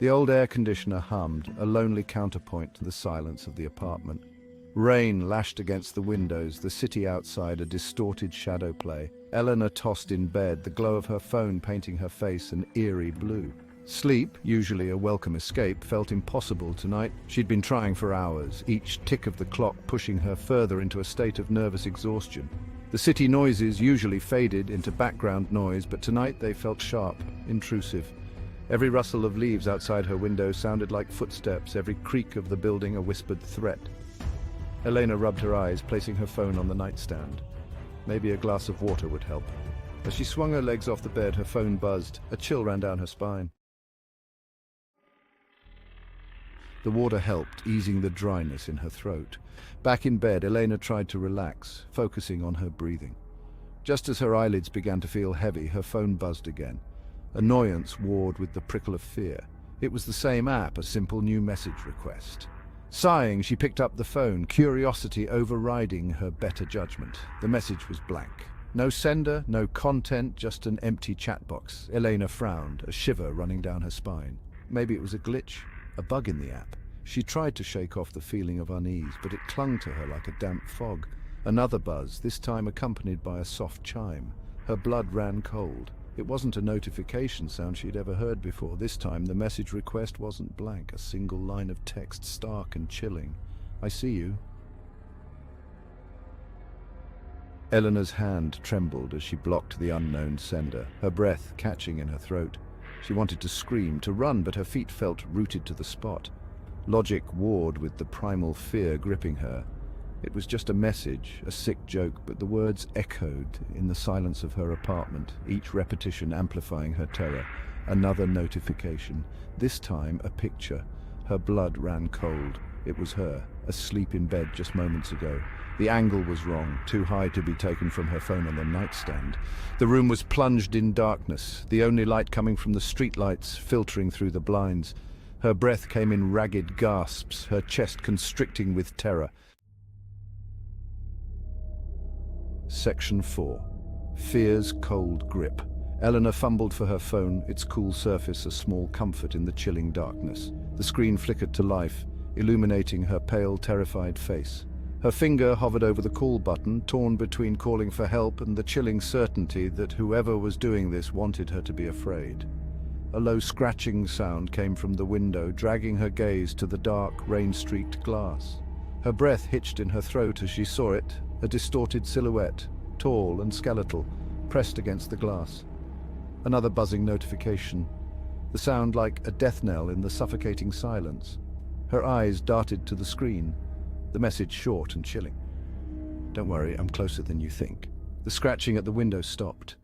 The old air conditioner hummed, a lonely counterpoint to the silence of the apartment. Rain lashed against the windows, the city outside a distorted shadow play. Eleanor tossed in bed, the glow of her phone painting her face an eerie blue. Sleep, usually a welcome escape, felt impossible tonight. She'd been trying for hours, each tick of the clock pushing her further into a state of nervous exhaustion. The city noises usually faded into background noise, but tonight they felt sharp, intrusive. Every rustle of leaves outside her window sounded like footsteps, every creak of the building a whispered threat. Elena rubbed her eyes, placing her phone on the nightstand. Maybe a glass of water would help. As she swung her legs off the bed, her phone buzzed. A chill ran down her spine. The water helped, easing the dryness in her throat. Back in bed, Elena tried to relax, focusing on her breathing. Just as her eyelids began to feel heavy, her phone buzzed again. Annoyance warred with the prickle of fear. It was the same app, a simple new message request. Sighing, she picked up the phone, curiosity overriding her better judgment. The message was blank. No sender, no content, just an empty chat box. Elena frowned, a shiver running down her spine. Maybe it was a glitch, a bug in the app. She tried to shake off the feeling of unease, but it clung to her like a damp fog. Another buzz, this time accompanied by a soft chime. Her blood ran cold. It wasn't a notification sound she'd ever heard before. This time the message request wasn't blank, a single line of text, stark and chilling. "I see you." Eleanor's hand trembled as she blocked the unknown sender, her breath catching in her throat. She wanted to scream, to run, but her feet felt rooted to the spot. Logic warred with the primal fear gripping her. It was just a message, a sick joke, but the words echoed in the silence of her apartment, each repetition amplifying her terror. Another notification, this time a picture. Her blood ran cold. It was her, asleep in bed just moments ago. The angle was wrong, too high to be taken from her phone on the nightstand. The room was plunged in darkness, the only light coming from the streetlights filtering through the blinds. Her breath came in ragged gasps, her chest constricting with terror. Section 4. Fear's cold grip. Eleanor fumbled for her phone, its cool surface a small comfort in the chilling darkness. The screen flickered to life, illuminating her pale, terrified face. Her finger hovered over the call button, torn between calling for help and the chilling certainty that whoever was doing this wanted her to be afraid. A low scratching sound came from the window, dragging her gaze to the dark, rain-streaked glass. Her breath hitched in her throat as she saw it, a distorted silhouette, tall and skeletal, pressed against the glass. Another buzzing notification, the sound like a death knell in the suffocating silence. Her eyes darted to the screen, the message short and chilling. "Don't worry, I'm closer than you think." The scratching at the window stopped.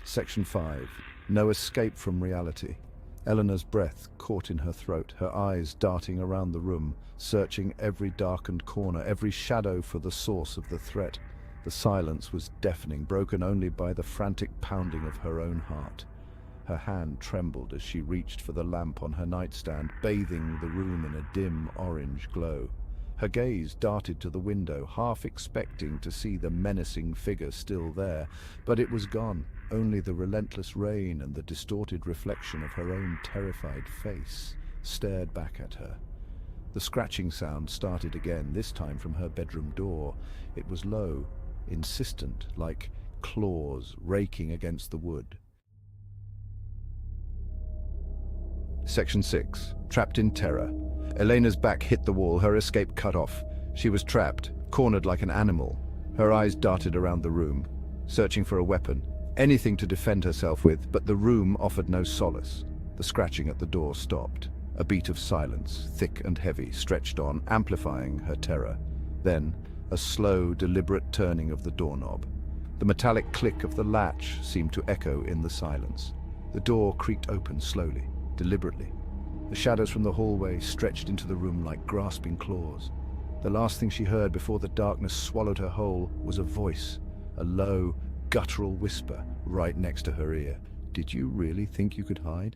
Section 5. No escape from reality. Eleanor's breath caught in her throat, her eyes darting around the room, searching every darkened corner, every shadow for the source of the threat. The silence was deafening, broken only by the frantic pounding of her own heart. Her hand trembled as she reached for the lamp on her nightstand, bathing the room in a dim orange glow. Her gaze darted to the window, half expecting to see the menacing figure still there, but it was gone. Only the relentless rain and the distorted reflection of her own terrified face stared back at her. The scratching sound started again, this time from her bedroom door. It was low, insistent, like claws raking against the wood. Section 6. Trapped in terror. Elena's back hit the wall, her escape cut off. She was trapped, cornered like an animal. Her eyes darted around the room, searching for a weapon, anything to defend herself with, but the room offered no solace. The scratching at the door stopped. A beat of silence, thick and heavy, stretched on, amplifying her terror. Then, a slow, deliberate turning of the doorknob. The metallic click of the latch seemed to echo in the silence. The door creaked open slowly, deliberately. The shadows from the hallway stretched into the room like grasping claws. The last thing she heard before the darkness swallowed her whole was a voice, a low, guttural whisper right next to her ear. "Did you really think you could hide?"